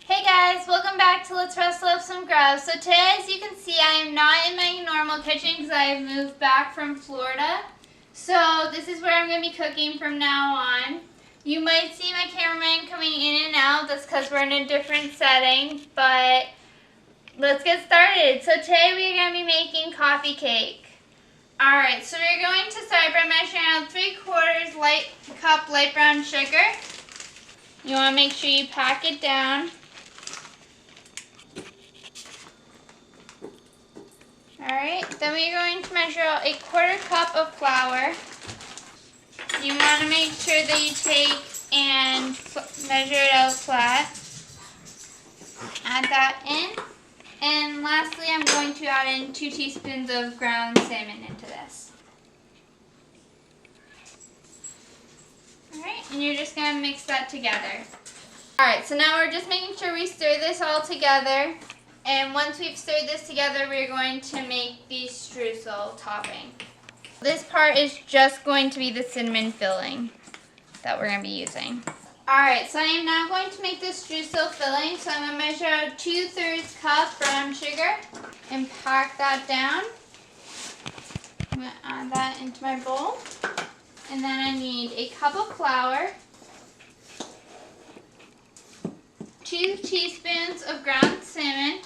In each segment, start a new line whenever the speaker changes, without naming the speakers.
Hey guys, welcome back to Let's Wrestle Up Some Grubs. So today, as you can see, I am not in my normal kitchen because I have moved back from Florida. So this is where I'm going to be cooking from now on. You might see my cameraman coming in and out. That's because we're in a different setting. But let's get started. So today we're going to be making coffee cake. Alright, so we're going to start by measuring out 3/4 cup light brown sugar. You want to make sure you pack it down. Alright, then we're going to measure out 1/4 cup of flour. You want to make sure that you take and measure it out flat. Add that in. And lastly, I'm going to add in 2 teaspoons of ground cinnamon into this. Alright, and you're just going to mix that together. Alright, so now we're just making sure we stir this all together. And once we've stirred this together, we're going to make the streusel topping. This part is just going to be the cinnamon filling that we're going to be using. Alright, so I am now going to make the streusel filling. So I'm going to measure out 2/3 cup brown sugar and pack that down. I'm going to add that into my bowl. And then I need a cup of flour, 2 teaspoons of ground cinnamon.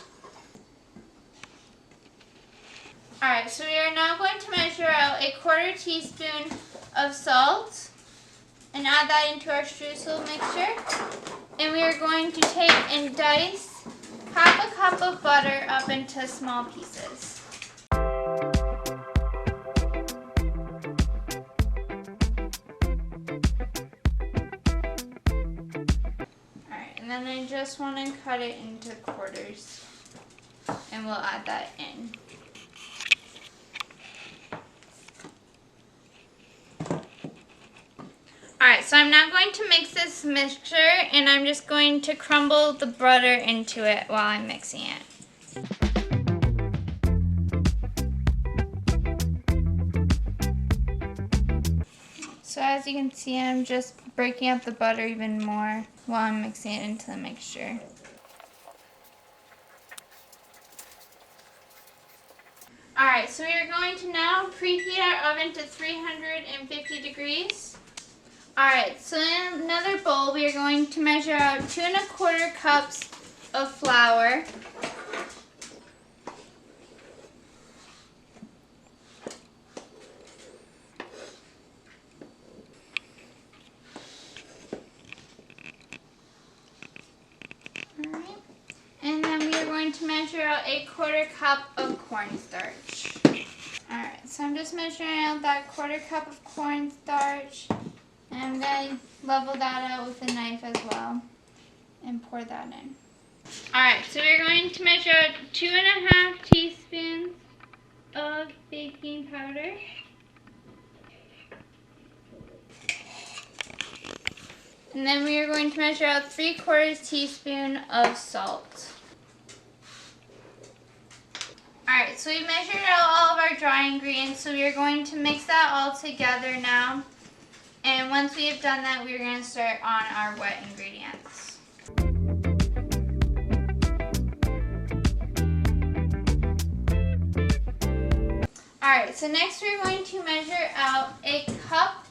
Alright, so we are now going to measure out 1/4 teaspoon of salt and add that into our streusel mixture. And we are going to take and dice 1/2 cup of butter up into small pieces. Alright, and then I just want to cut it into quarters and we'll add that in. Alright, so I'm now going to mix this mixture and I'm just going to crumble the butter into it while I'm mixing it. So as you can see, I'm just breaking up the butter even more while I'm mixing it into the mixture. Alright, so we are going to now preheat our oven to 350 degrees. Alright, so in another bowl, we are going to measure out 2 1/4 cups of flour. Alright, and then we are going to measure out 1/4 cup of cornstarch. Alright, so I'm just measuring out that 1/4 cup of cornstarch. And I'm going to level that out with a knife as well and pour that in. Alright, so we're going to measure out 2½ teaspoons of baking powder. And then we are going to measure out 3/4 teaspoon of salt. Alright, so we measured out all of our dry ingredients, so we are going to mix that all together now. And once we have done that, we're going to start on our wet ingredients. Alright, so next we're going to measure out 1 cup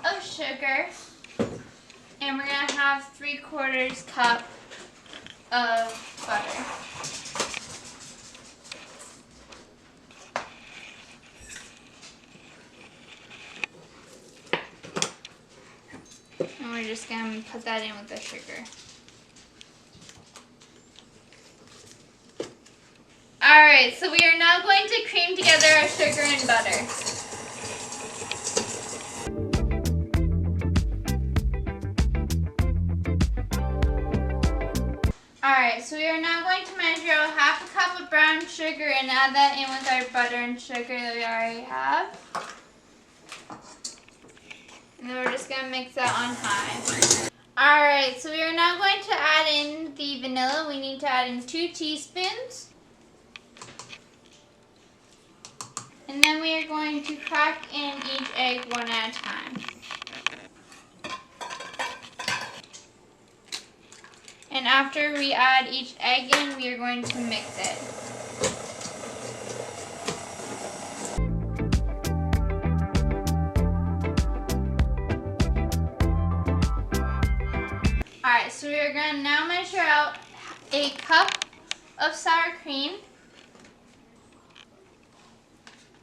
of sugar. And we're going to have 3/4 cup of butter. And we're just going to put that in with the sugar. Alright, so we are now going to cream together our sugar and butter. Alright, so we are now going to measure out 1/2 cup of brown sugar and add that in with our butter and sugar that we already have. And then we're just going to mix that on high. Alright, so we are now going to add in the vanilla. We need to add in 2 teaspoons. And then we are going to crack in each egg one at a time. And after we add each egg in, we are going to mix it. Alright, so we are going to now measure out a cup of sour cream.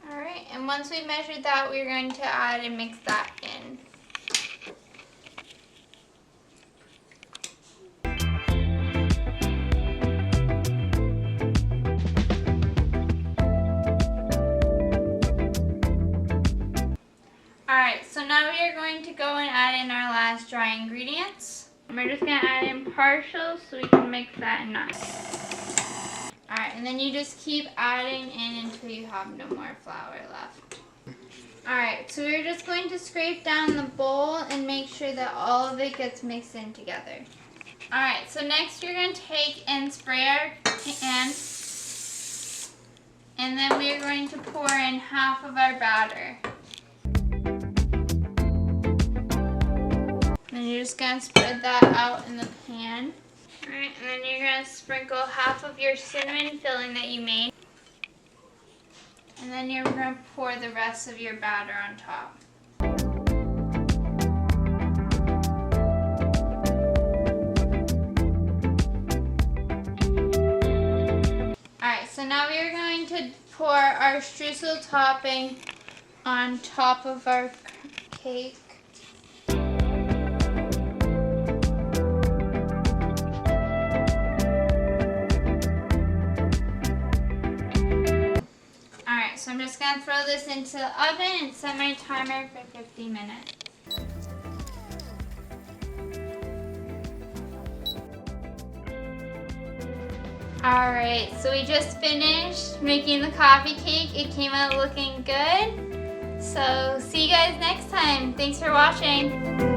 Alright, and once we've measured that, we're going to add and mix that in. Alright, so now we are going to go and add in our last dry ingredients. We're just going to add in partial so we can mix that in nice. Alright, and then you just keep adding in until you have no more flour left. Alright, so we're just going to scrape down the bowl and make sure that all of it gets mixed in together. Alright, so next we're going to take and spray our pan. And then we're going to pour in half of our batter. And you're just going to spread that out in the pan. Alright, and then you're going to sprinkle half of your cinnamon filling that you made. And then you're going to pour the rest of your batter on top. Alright, so now we are going to pour our streusel topping on top of our cake. So I'm just going to throw this into the oven and set my timer for 50 minutes. Alright, so we just finished making the coffee cake. It came out looking good. So see you guys next time. Thanks for watching.